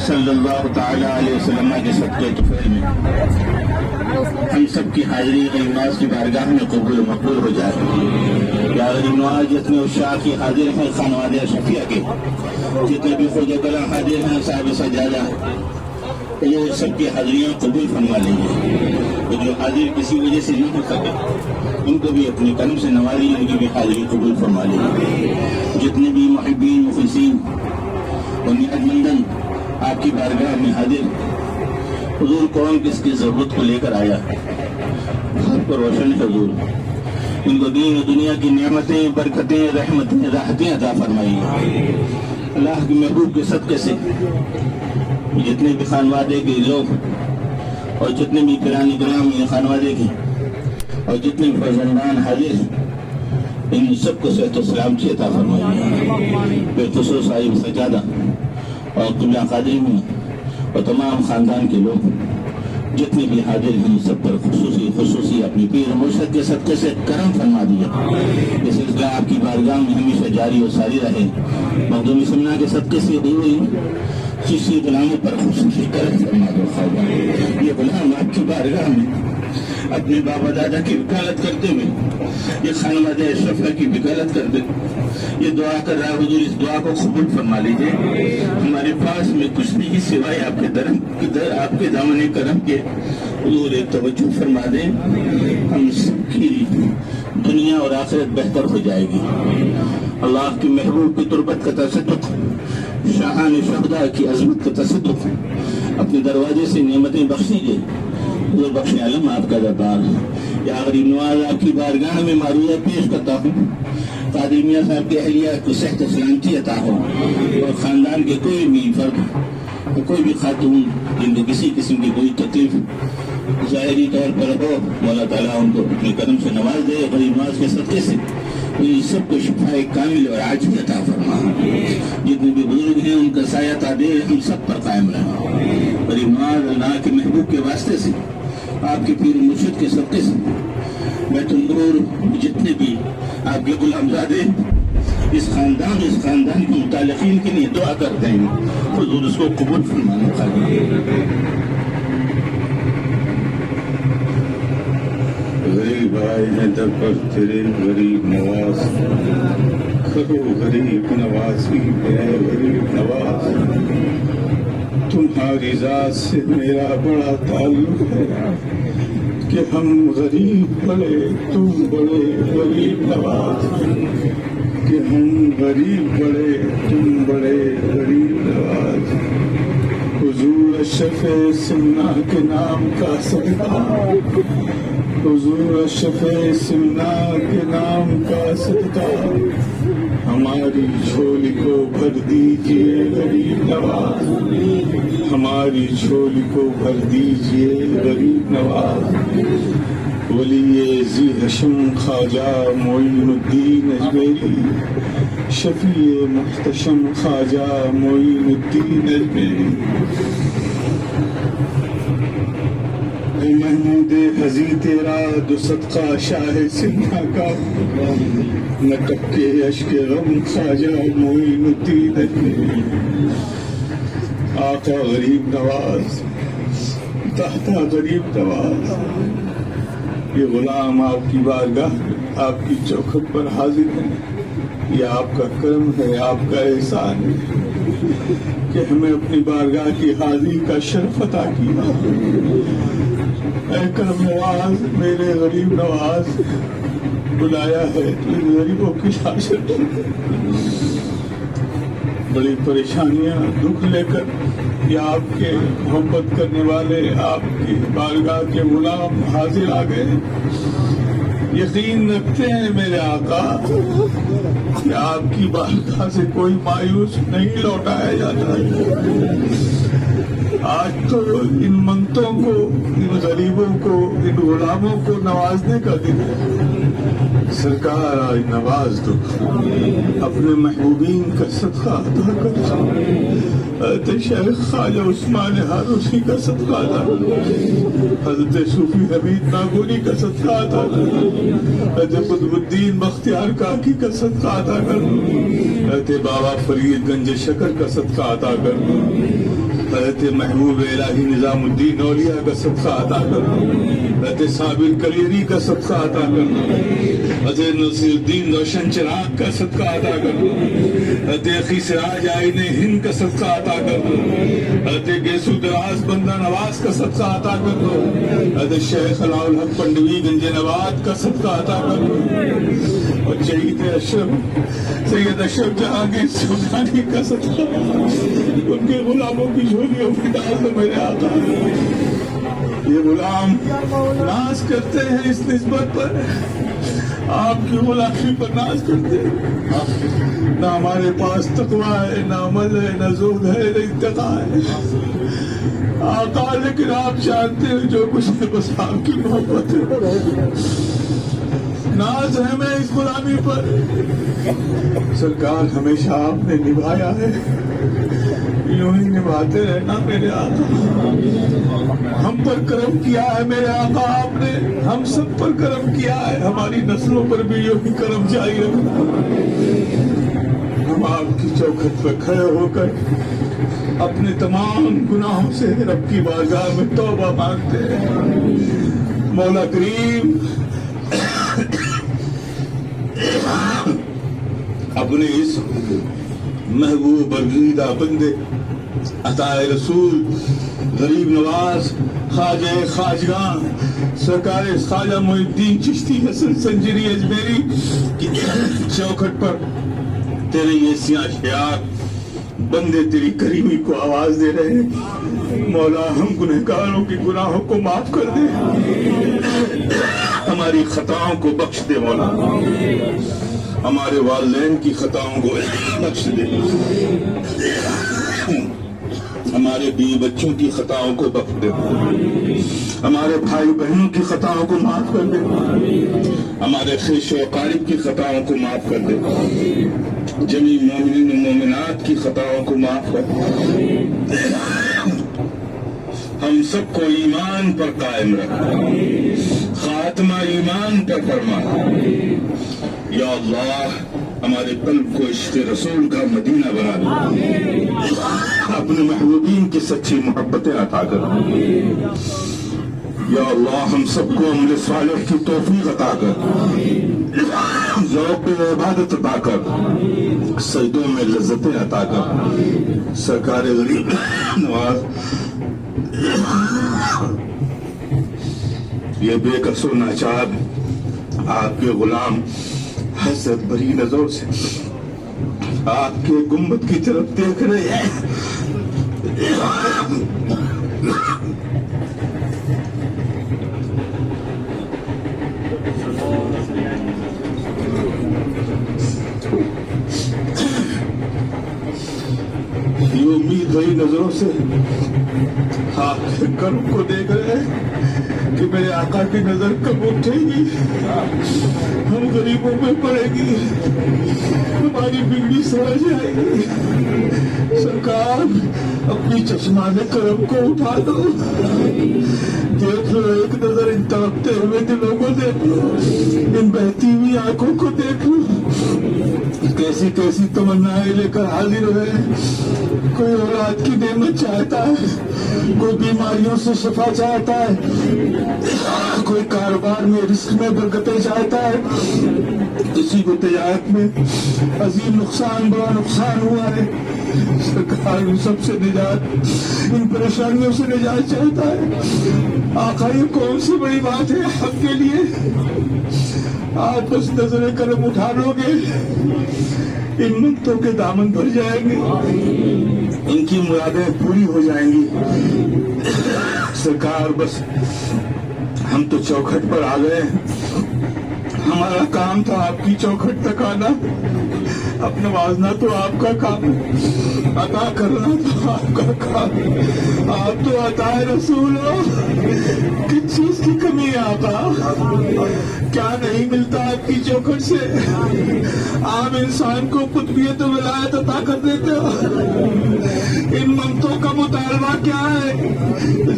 صلی اللہ تعالی علیہ وسلم کے صدقے طفیل میں ہم سب کی حاضری غریب نواز کی بارگاہ میں قبول و مقبول ہو جائے. یا غریب نواز جتنے اشاع کی حاضر ہیں خانواد شفیع کے، جتنے بھی خود کلام حاضر ہیں صاحب سجادہ، وہ سب کی حاضریاں قبول فرما لیجیے. جو حاضر کسی وجہ سے نہیں ہو سکے ان کو بھی اپنے کرم سے نوازی، ان کی بھی حاضری قبول فرما لیجیے. جتنے بھی محبین مخلصین اور نیت مندن آپ کی بارگاہ میں حاضر، حضور کون کس کی ضرورت کو لے کر آیا، سب کو روشن ہے حضور. ان کو دین و دنیا کی نعمتیں، برکتیں، رحمتیں، راحتیں عطا فرمائی. اللہ کے محبوب کے صدقے سے جتنے بھی خانوادے کے لوگ اور جتنے بھی پیران کرام خانوادے کے اور جتنے بھی فرزندان حاضر ہیں، ان سب کو صحت و سلامتی عطا فرمائی. بالخصوص صاحب سجادہ اور قبلہ قادری میں اور تمام خاندان کے لوگ جتنے بھی حاضر ہیں سب پر خصوصی اپنی پیر مرشد کے صدقے سے کرم فرما دیا. یہ سلسلہ آپ کی بارگاہ میں ہمیشہ جاری و ساری رہے. مخدوم سمنا کے صدقے سے ہوئی کسی غلاموں پر خصوصی کرم فرما دو. یہ غلام آپ کی بارگاہ میں اپنے بابا دادا کی وکالت کرتے ہوئے، یہ خانواد اشرفیہ کی وکالت کرتے یہ دعا کر رہا ہے. حضور اس دعا کو قبول فرما لیجیے. ہمارے پاس میں کچھ نہیں سوائے آپ کے دامن کرم کے. حضور ایک توجہ فرما دیں، ہم سب کی دنیا اور آخرت بہتر ہو جائے گی. اللہ کے محبوب کی تربت کا تصدق، شاہان شہداء کی عظمت کا تصدق اپنے دروازے سے نعمتیں بخش دیجیے. حضور بخش عالم آپ کا دربار. یا غریب نواز آپ کی بارگاہ میں معروضہ پیش کرتا ہوں، قادری میاں صاحب کے اہلیہ کو صحت و سلامتی عطا ہو، اور خاندان کے کوئی بھی فرد، کوئی بھی خاتون جن کو کسی قسم کی کوئی تکلیف ظاہری طور پر ہو، مولا تعالیٰ ان کو اپنے کرم سے نواز دے. غریب نواز کے صدقے سے ان سب کو شفاء کامل اور عاجل عطا فرما. جتنے بھی بزرگ ہیں ان کا سایہ تعدیر ہم سب پر قائم رہا. غریب نواز اللہ کے محبوب کے واسطے سے، آپ کے پیر مرشد کے صدقے سے بیت النور جتنے بھی آپ کے غلامزادے اس خاندان کے متعلقین کے لیے دعا کرتے ہیں، حضور اس کو قبول فرمانا چاہیے. غریب آئے ہیں در پر تیرے غریب نواز، کرو غریب نوازی اے غریب نواز. تمہاری ذات سے میرا بڑا تعلق ہے کہ ہم غریب بڑے تم بڑے غریب نواز، کہ ہم غریب بڑے تم بڑے غریب نواز. حضور اشرف سمنا کے نام کا صدقہ، حضور اشرف سمنا کے نام کا صدقہ ہماری جھولی کو بھر دیجئے غریب نواز، ہماری جھولی کو بھر دیجئے غریب نواز. ولی ذی حشم خواجہ معین الدین اجمیری، شفیع محتشم خواجہ معین الدین اجمیری. اے محمود حضی تیرا دو صدقہ شاہ سندھا کا، نہ ٹپکے اشک غم خواجہ معین الدین اجمیری. آقا غریب نواز، داتا غریب نواز، یہ غلام آپ کی بارگاہ آپ کی چوکھٹ پر حاضر ہیں. یہ آپ کا کرم ہے، آپ کا احسان ہے کہ ہمیں اپنی بارگاہ کی حاضری کا شرف عطا کیا. اے کرم نواز، میرے غریب نواز، بلایا ہے ان غریبوں کی حاضر. بڑی پریشانیاں دکھ لے کر یہ آپ کے محبت کرنے والے آپ کی بارگاہ کے غلام حاضر آ گئے. یقین رکھتے ہیں میرے آقا کہ آپ کی بارگاہ سے کوئی مایوس نہیں لوٹایا جاتا. آج تو ان منتوں کو، ان غریبوں کو، ان غلاموں کو نوازنے کا دن ہے. سرکار آج نواز دو، اپنے محبوبین کا صدقہ ادا کرو. حضرت شیخ خواجہ عثمان ہاروسی کا صدقہ ادا کرو، حضرت صوفی حمید ناگوری کا صدقہ ادا کرو، حضرت قطب الدین بختیار کاکی کا صدقہ ادا کرو، حضرت بابا فرید گنج شکر کا صدقہ ادا کرو، حضرت حضرت محبوب الہی نظام الدین اولیاء کا صدقہ عطا کرنا، حضرت صابر کلیری کا صدقہ عطا کرنا، حضرت نصیر الدین روشن چراغ کا صدقہ عطا کرنا، حضرت اخی سراج آئین ہند کا صدقہ عطا کرنا، حضرت گیسو دراز بندہ نواز کا صدقہ عطا کرنا، حضرت شیخ علاء الحق پنڈوی گنج نواد کا صدقہ عطا کرنا، اور شہید اشرف سید اشرف جہانگیر سلطانی کا صدقہ ان کے غلاموں کی جھولیوں میں ڈال دو میرے آقا۔ یہ غلام ناز کرتے ہیں اس نسبت پر، آپ کی غلامی پر ناز کرتے ہیں، نہ ہمارے پاس تقویٰ ہے، نہ عمل ہے، نہ زہد ہے، نہ اتقیٰ ہے آقا، لیکن آپ جانتے ہیں جو کچھ ہے بس آپ کی محبت ہے، ناز ہے میں اس غلامی پر۔ سرکار ہمیشہ آپ نے نبھایا ہے، یوں ہی نبھاتے رہنا میرے آقا۔ ہم پر کرم کیا ہے میرے آقا آپ نے، ہم سب پر کرم کیا ہے، ہماری نسلوں پر بھی یوں ہی کرم جاری رکھنا۔ ہم آپ کی چوکھٹ پر کھڑے ہو کر اپنے تمام گناہوں سے رب کی بارگاہ میں توبہ مانگتے ہیں۔ مولا کریم اپنے اس محبوب برگزیدہ بندے عطائے رسول غریب نواز خواجہ خواجگاں سرکار خواجہ معین الدین چشتی حسن سنجری اجمیری کی چوکھٹ پر تیرے یہ سیاہ شیار بندے تیری کریمی کو آواز دے رہے ہیں۔ مولا ہم گنہگاروں کی گناہوں کو معاف کر دے، ہماری خطاؤں کو بخش دے مولا، ہمارے والدین کی خطاؤں کو بخش دے، ہمارے بیوی بچوں کی خطاؤں کو بخش دے، ہمارے بھائی بہنوں کی خطاؤں کو معاف کر دے، ہمارے خیش و اقارب کی خطاؤں کو معاف کر دے، جمیع مومنین و مومنات کی خطاؤں کو معاف کر دے، ہم سب کو ایمان پر قائم رکھ، خاتمہ ایمان پر فرما۔ یا اللہ ہمارے قلب کو عشق رسول کا مدینہ بنا دے، اپنے محبوبین کی سچی محبتیں عطا کر۔ یا اللہ ہم سب کو عمل صالح کی توفیق عطا کر، ذوق عبادت عطا کر، سجدوں میں لذتیں عطا کر۔ سرکار غریب نواز یہ بے کس و ناچار آپ کے غلام حسرت بری نظروں سے آپ کے گنبد کی طرف دیکھ رہے ہیں۔ یہ امید بھری نظروں سے آپ کے کرم کو دیکھ رہے ہیں کہ میرے آقا کی نظر کب اٹھے گی، ہم غریبوں میں پڑے گی، ہماری بگڑی سمجھ آئے گی۔ سرکار اپنی چشمان کرم کو اٹھا دو، دیکھ لو ایک نظر ان تڑپتے ہوئے دلوں کو دیکھ لو، ان بہتی ہوئی آنکھوں کو دیکھ لو، کیسی کیسی تمنائیں لے کر حاضر ہوئے۔ کوئی اولاد کی نعمت چاہتا ہے، کوئی بیماریوں سے شفا چاہتا ہے، کوئی کاروبار میں رزق میں برکتیں چاہتا ہے، کسی کو تجارت میں عظیم نقصان بڑا نقصان ہوا ہے۔ سرکار ان سب سے نجات، ان پریشانیوں سے نجات چاہتا ہے۔ آقا یہ کون سی بڑی بات ہے حق کے لیے، آپ بس نظر کرم اٹھا لو گے، ان منتوں کے دامن بھر جائیں گے، ان کی مرادیں پوری ہو جائیں گی۔ سرکار بس ہم تو چوکھٹ پر آ گئے، ہمارا کام تھا آپ کی چوکھٹ تک آنا، اب نوازنا تو آپ کا کام ہے، عطا کرنا تو آپ کا کام، آپ تو عطا رسول ہو، کس چیز کی کمی ہے آقا؟ کیا نہیں ملتا آپ کی چوکھٹ سے؟ عام انسان کو قطبیت و ولایت عطا کر دیتے ہو، ان منتوں کا مطالبہ کیا ہے؟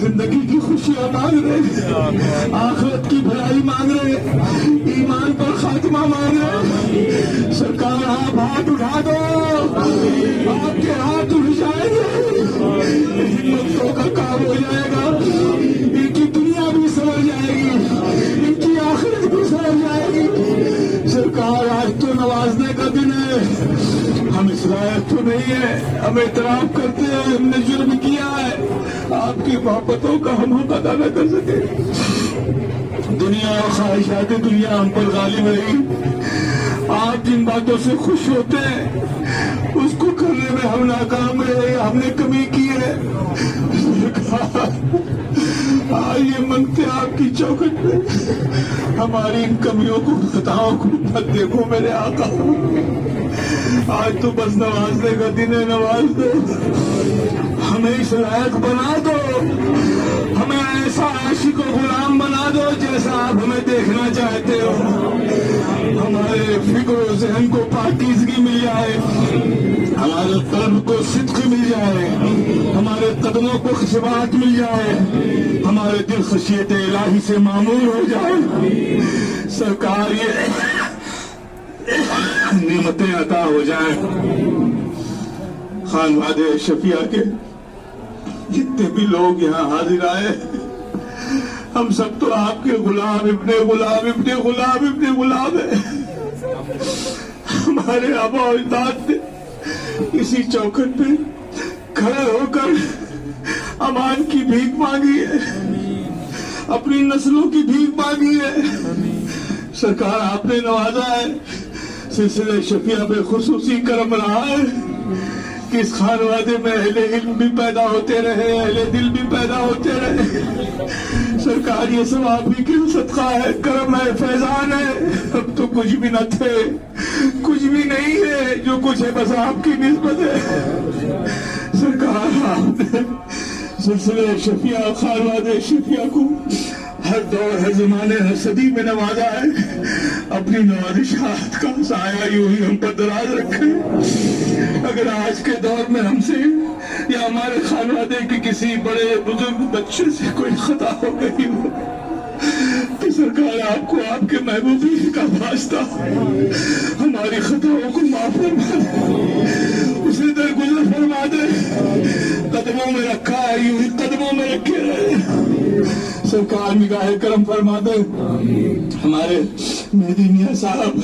زندگی کی خوشیاں مانگ رہے، آخرت کی بھلائی مانگ رہے، ایمان پر خاتمہ مانگ رہے۔ سرکار آپ ہاتھ اٹھا دو، آپ کے ہاتھ اٹھ جائیں گے، ہو جائے گا، ان کی دنیا بھی سنور جائے گی، ان کی آخرت بھی سنور جائے گی۔ سرکار آج تو نوازنے کا دن ہے، ہم اس لائق تو نہیں ہے، ہم اعتراف کرتے ہیں ہم نے جرم کیا ہے، آپ کی محبتوں کا ہم حق ادا نہ کر سکے۔ دنیا اور خواہشات دنیا ہم پر غالب رہی، آپ جن باتوں سے خوش ہوتے ہیں اس کو کرنے میں ہم ناکام رہے، ہم نے کمی کی ہے۔ یہ منگتے آپ کی چوکھٹ پہ ہماری ان کمیوں کو خطاؤں کو مت دیکھو میرے آقا، آج تو بس نوازنے کا دن ہے، نواز دو، ہمیں اس لائق بنا دو، ہمیں ایسا عاشق و غلام بنا دو جیسا آپ ہمیں دیکھنا چاہتے ہو، ہمارے فکر و ذہن کو پاکیزگی مل جائے، ہمارے قلب کو صدق مل جائے، ہمارے قدموں کو ثبات مل جائے، ہمارے دل خشیت الہی سے معمور ہو جائے۔ سرکار یہ نعمتیں عطا ہو جائیں۔ خانواد شفیع کے جتنے بھی لوگ یہاں حاضر آئے، ہم سب تو آپ کے غلام ابن غلام ابن غلام ابن غلام ہیں۔ ہمارے آبا و اجداد نے اسی چوکھٹ پہ کھڑے ہو کر امان کی بھیک مانگی ہے، اپنی نسلوں کی بھیک مانگی ہے۔ سرکار آپ نے نوازا ہے، سلسلہ شفیع پہ خصوصی کرم رہا ہے کہ اس خانوادے میں اہل علم بھی پیدا ہوتے رہے، اہل دل بھی پیدا ہوتے رہے۔ سرکار یہ سب آپ ہی کی صدقہ ہے، کرم ہے، فیضان ہے۔ اب تو کچھ بھی نہ تھے، کچھ بھی نہیں ہے، جو کچھ ہے بس آپ کی نسبت ہے۔ سرکار آپ نے سلسلہ شفیع خانواد شفیع کو ہر دور ہر زمانے ہر صدی میں نوازا ہے، اپنی نوازشات کا سایہ یوں ہی ہم پر دراز رکھے۔ اگر آج کے دور میں ہم سے یا ہمارے خانوادے کے کسی بڑے بزرگ بچے سے کوئی خطا ہو گئی ہو تو سرکار آپ کو آپ کے محبوبی کا واسطہ ہماری خطاؤں کو معاف فرما دے، اسے درگزر فرما دے، قدموں میں رکھا ہے یوں ہی قدموں میں رکھے رہے۔ سرکار نگاہ کرم فرما دے۔ ہمارے مہدی میاں صاحب،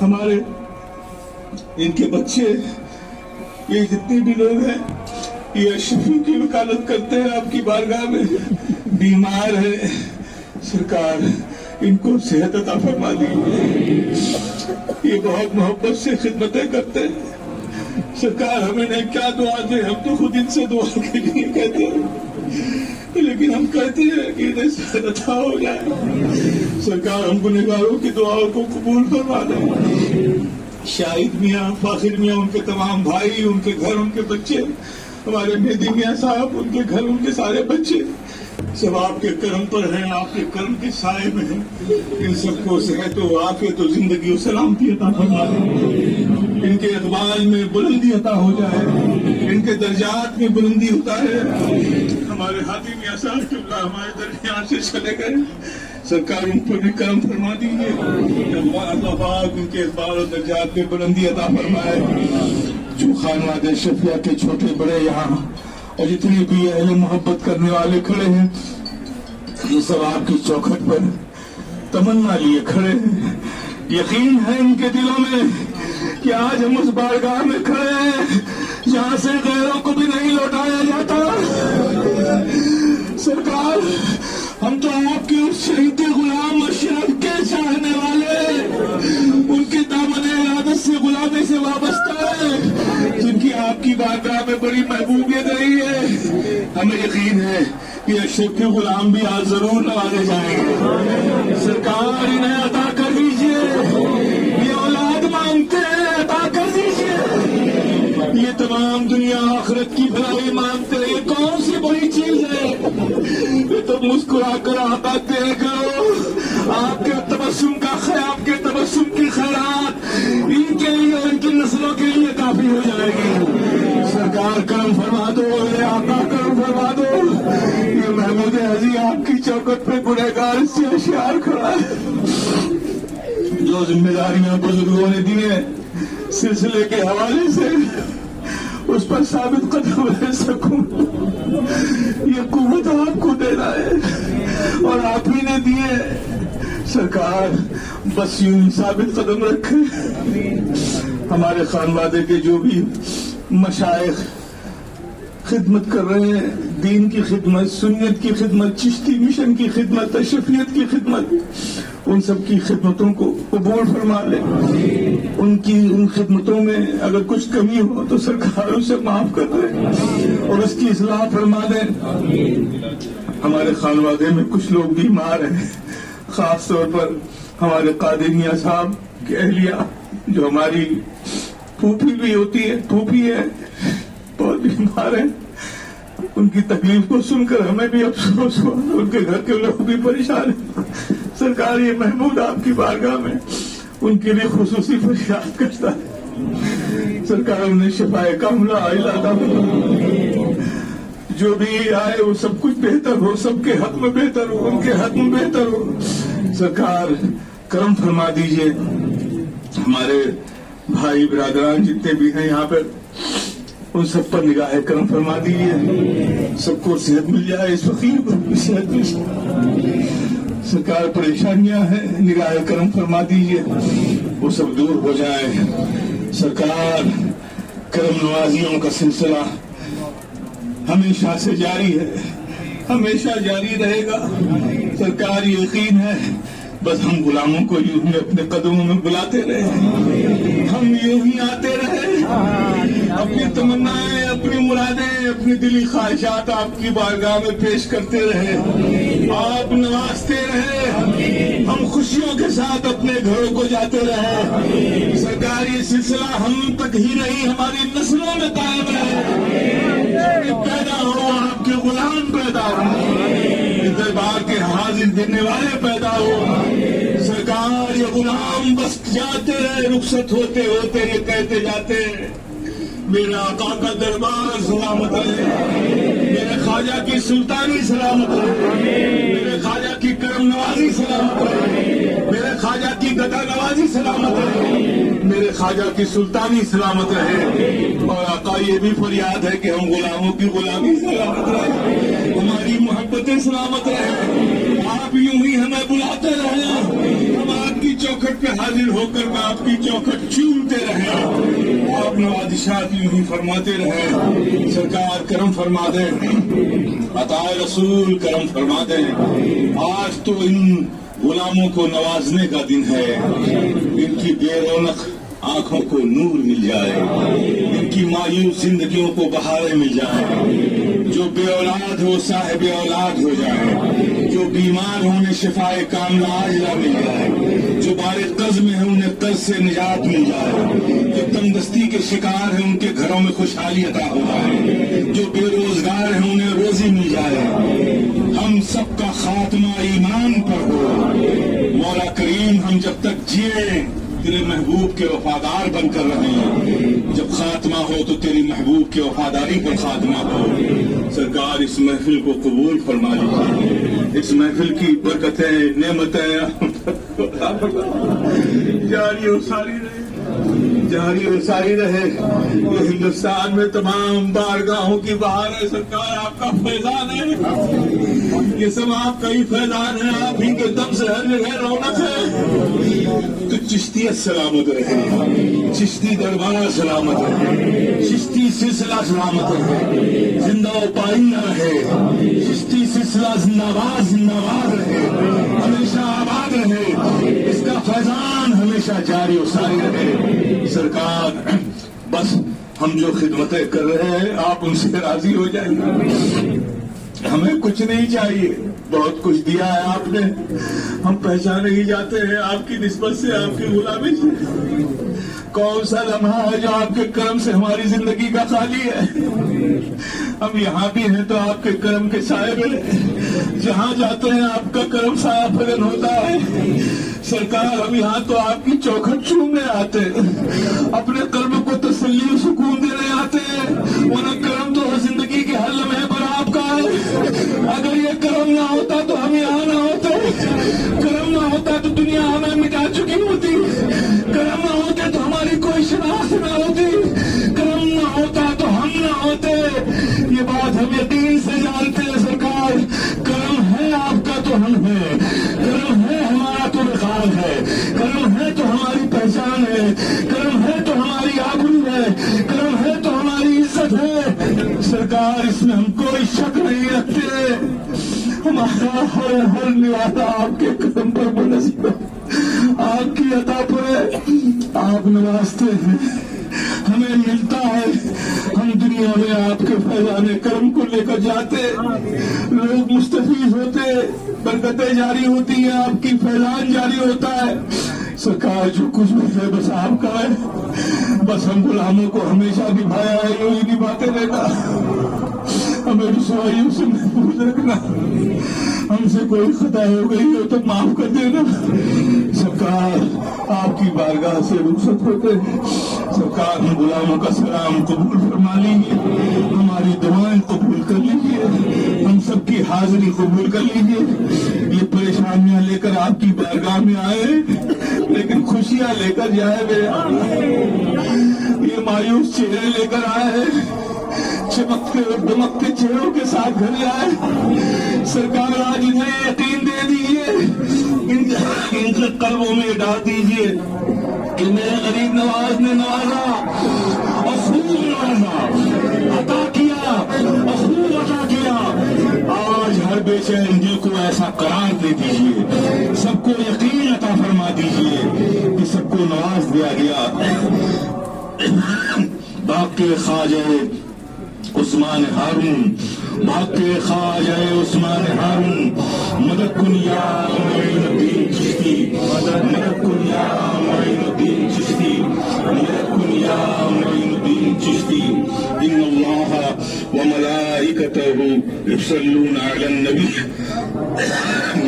ہمارے ان کے بچے، یہ جتنے بھی لوگ ہیں یہ شفیع کی وکالت کرتے ہیں آپ کی بارگاہ میں، بیمار ہے، سرکار ان کو صحت عطا فرما دیجیے۔ یہ بہت محبت سے خدمتیں کرتے ہیں، سرکار ہمیں نے کیا دعا دے، ہم تو خود ان سے دعا کے لیے کہتے ہیں لیکن ہم کہتے ہیں کہ انہیں صحت عطا ہو جائے۔ سرکار ہم گنہگاروں کی دعاؤں کو قبول فرما دیں۔ شاہد میاں، فاخر میاں، ان کے تمام بھائی، ان کے گھر، ان کے بچے، ہمارے مہدی میاں صاحب، ان کے گھر، ان کے سارے بچے سب آپ کے کرم پر ہیں، آپ کے کرم کے سائے میں ہیں۔ ان سب کو صحت و عافیت و زندگی و سلامتی عطا فرما دیں، ان کے اقبال میں بلندی عطا ہو جائے، ان کے درجات میں بلندی ہوتا ہے۔ ہمارے ہادی میاں صاحب قبلہ ہمارے درمیان سے چلے گئے، سرکار ان پر بھی کرم فرما دیجیے، اللہ پاک ان کے اقبال و درجات میں بلندی عطا فرمائے۔ جو خانواد شفیع کے چھوٹے بڑے یہاں اور جتنے بھی اہل محبت کرنے والے کھڑے ہیں، یہ سب آپ کی چوکھٹ پر تمنا لیے کھڑے ہیں۔ یقین ہے ان کے دلوں میں کہ آج ہم اس بارگاہ میں کھڑے ہیں جہاں سے غیروں کو بھی نہیں لوٹایا جاتا۔ سرکار ہم تو آپ کے اس شہید غلام اشرف کے چاہنے والے، ان کے دامن ارادت سے غلامی سے وابستہ ہے، جن کی آپ کی بارگاہ میں بڑی محبوبیت رہی ہے۔ ہمیں یقین ہے کہ اشرف کے غلام بھی آج ضرور نوازے جائیں گے۔ سرکار انہیں عطا کر دیجیے، یہ اولاد مانگتے ہیں، عطا کر دیجیے۔ یہ تمام دنیا آخرت کی بھلائی مانگتے ہیں، یہ کون سی بڑی چیز ہے؟ یہ تو مسکرا کر آقا دے کرو، آپ کے تبسم کا خیر، آپ کے تبسم کی خیرات ان کے لیے اور ان کی نسلوں کے لیے کافی ہو جائے گی۔ سرکار کرم فرما دو، یہ آقا کرم فرما دو۔ یہ محمود عزیز آپ کی چوکٹ پہ گنہگار سے اشعار کھڑا ہے، جو ذمہ داریاں بزرگوں نے دی ہیں سلسلے کے حوالے سے اس پر ثابت قدم رہ سکوں۔ یہ قوت آپ کو دینا ہے اور آپ ہی نے دی ہے سرکار. بس یوں ہی ثابت قدم رکھیں. ہمارے خانوادے کے جو بھی مشائخ خدمت کر رہے ہیں، دین کی خدمت، سنت کی خدمت، چشتی مشن کی خدمت، اشرفیت کی خدمت، ان سب کی خدمتوں کو قبول فرما لیں. ان خدمتوں میں اگر کچھ کمی ہو تو سرکار اسے معاف کر دیں اور اس کی اصلاح فرما دیں. ہمارے خانوادے میں کچھ لوگ بیمار ہیں، خاص طور پر ہمارے قادری میاں صاحب کی اہلیہ جو ہماری پھوپھی بھی ہوتی ہے، پھوپھی ہے، بہت بیمار ہیں. ان کی تکلیف کو سن کر ہمیں بھی افسوس ہوا، ان کے گھر کے لوگ بھی پریشان ہیں. سرکار یہ محمود آپ کی بارگاہ میں ان کے لیے خصوصی فریاد کرتا ہے. سرکار انہیں شفائے کاملہ عطا فرمائے. جو بھی آئے وہ سب کچھ بہتر ہو، سب کے حق میں بہتر ہو، ان کے حق میں بہتر ہو. سرکار کرم فرما دیجئے. ہمارے بھائی برادران جتنے بھی ہیں یہاں پر، ان سب پر نگاہ کرم فرما دیجئے. سب کو صحت مل جائے، اس فقیر کو بھی صحت مل جائے. سرکار پریشانیاں ہیں، نگاہ کرم فرما دیجئے، وہ سب دور ہو جائے. سرکار کرم نوازیوں کا سلسلہ ہمیشہ سے جاری ہے، ہمیشہ جاری رہے گا. سرکار یہ یقین ہے، بس ہم غلاموں کو یوں ہی اپنے قدموں میں بلاتے رہے، ہم یوں ہی آتے رہے، اپنی تمنائیں، اپنی مرادیں، اپنی دلی خواہشات آپ کی بارگاہ میں پیش کرتے رہے، آپ نوازتے رہے، ہم خوشیوں کے ساتھ اپنے گھروں کو جاتے رہے. سرکار یہ سلسلہ ہم تک ہی نہیں، ہماری نسلوں میں قائم رہے. پیدا ہو آپ کے غلام پیدا ہو، دربار کے حاضر دینے والے پیدا ہو. سرکار یہ غلام بس جاتے رہے، رخصت ہوتے ہوتے یہ کہتے جاتے ہیں میرے آقا کا دربار سلامت رہے، میرے خواجہ کی سلطانی سلامت رہے، میرے خواجہ کی کرم نوازی سلامت رہے، میرے خواجہ کی گدا نوازی سلامت رہے، میرے خواجہ کی سلطانی سلامت رہے. اور آقا یہ بھی فریاد ہے کہ ہم غلاموں کی غلامی سلامت رہے، ہماری محبتیں سلامت رہے. آپ یوں ہی ہمیں بلاتے رہے، ہم آپ کی چوکھٹ پہ حاضر ہو کر آپ کی چوکھٹ چومتے رہے، آپ نوازشات یوں ہی فرماتے رہے. سرکار کرم فرما دیں، عطا رسول کرم فرما دیں. آج تو ان غلاموں کو نوازنے کا دن ہے، ان کی بے رونق آنکھوں کو نور مل جائے، ان کی مایوس زندگیوں کو بہاریں مل جائیں. جو بے اولاد ہو صاحب اولاد ہو جائے، جو بیمار ہوں انہیں شفائے کاملہ عاجلہ مل جائے، جو بار قرض میں ہیں انہیں قرض سے نجات مل جائے، جو تنگدستی کے شکار ہیں ان کے گھروں میں خوشحالی عطا ہو جائے، جو بے روزگار ہیں انہیں روزی مل جائے. ہم سب کا خاتمہ ایمان پر ہو. مولا کریم ہم جب تک جیے تیرے محبوب کے وفادار بن کر رہیں، جب خاتمہ ہو تو تیری محبوب کے وفاداری پر خاتمہ ہو. سرکار اس محفل کو قبول فرما لیجیے، اس محفل کی برکتیں، نعمتیں جاری و ساری رہے، جاری و ساری رہے. یہ ہندوستان میں تمام بارگاہوں کی بہار ہے. سرکار آپ کا فیضان ہے، یہ سب آپ کا ہی فیضان ہے، آپ ہی کے دم سے ہر جگہ رونق ہے. تو چشتیت سلامت رہے، چشتی دربار سلامت رہے، چشتی سلسلہ سلامت رہے، زندہ و پائندہ رہے، چشتی سلسلہ زندہ باد رہے، ہمیشہ آباد رہے، اس کا فیضان ہمیشہ جاری و ساری رہے. سرکار بس ہم جو خدمتیں کر رہے ہیں آپ ان سے راضی ہو جائیے. ہمیں کچھ نہیں چاہیے، بہت کچھ دیا ہے آپ نے، ہم پہچانے ہی جاتے ہیں آپ کی نسبت سے، آپ کی غلامی سے. کون سا لمحہ ہے جو آپ کے کرم سے ہماری زندگی کا خالی ہے؟ ہم یہاں بھی ہیں تو آپ کے کرم کے سائے میں، جہاں جاتے ہیں آپ کا کرم سایہ فگن ہوتا ہے. سرکار ہم یہاں تو آپ کی چوکھٹ چومنے آتے ہیں، اپنے قلب کو تسلی و سکون دینے آتے ہیں، ورنہ کرم تو زندگی کے ہر لمحے پر آپ کا ہے. اگر یہ کرم نہ ہوتا تو ہم یہاں نہ ہوتے، کرم نہ ہوتا تو دنیا ہمیں مٹا چکی ہوتی، کرم نہ ہوتے تو ہماری کوئی شناخت نہ ہوتی، کرم نہ ہوتا تو ہم نہ ہوتے. یہ بات ہم یقین سے جانتے ہیں. سرکار اس میں ہم کوئی شک نہیں رکھتے، ہمارا ہر نوازا آپ کے قدم پر منحصر ہے، آپ کی عطا پر ہے، آپ نوازتے ہیں، ہمیں ملتا ہے، ہم دنیا میں آپ کے فیضان کرم کو لے کر جاتے، لوگ مستفید ہوتے، برکتیں جاری ہوتی ہیں، آپ کی فیضان جاری ہوتا ہے۔ سرکار جو کچھ بھی ہے بس آپ کا ہے، بس ہم غلاموں کو ہمیشہ نبھایا ہے، یوں ہی نبھاتے رہنا، ہمیں رسوائیوں سے محفوظ رکھنا، ہم سے کوئی خطا ہو گئی ہو تو معاف کر دینا۔ سرکار آپ کی بارگاہ سے رخصت ہوتے، سرکار ہم غلاموں کا سلام قبول فرما لیجیے، ہماری دعائیں قبول کر لیجیے، ہم سب کی حاضری قبول کر لیجیے۔ یہ پریشانیاں لے کر آپ کی بارگاہ میں آئے لیکن خوشیاں لے کر جائے میرے آقا، یہ مایوس چہرے لے کر آئے، چمکتے اور دمکتے چہروں کے ساتھ گھر آئے۔ سرکار آج انہیں یقین دے دیجیے، ان کے قلبوں میں ڈال دیجیے کہ میرے غریب نواز نے نوازا اور خوب نوازا، عطا کیا اور خوب عطا کیا۔ آج ہر بے چین دل کو ایسا قرار دے دیجیے، سب کو یقین عطا فرما دیجیے کہ سب کو نواز دیا گیا۔ باقی خواجہ عثمان ہارون، باقی خواجہ عثمان ہارون، مدد کن یا معین الدین چشتی، مدد کن یا معین الدین چشتی، مدد کن یا معین الدین چشتی۔ ان اللہ وملائکتہ یصلون علی النبی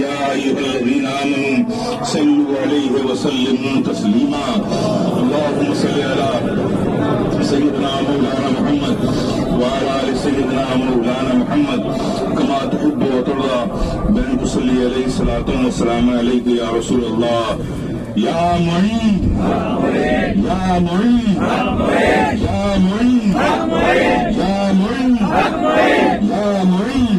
یا ایھا الذین آمنوا صلوا علیہ وسلموا تسلیما۔ اللہم صل علی سیدنا مولانا محمد وعلى آل سيدنا مولانا محمد كما تحب وترضى بأن تصلي عليه الصلاة والسلام عليك يا رسول الله يا معين يا معين يا معين يا معين يا معين۔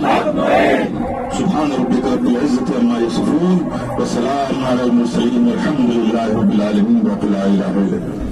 سبحان ربك رب العزة عما يصفون وسلام على المرسلين والحمد لله رب العالمين ولا إله إلا الله۔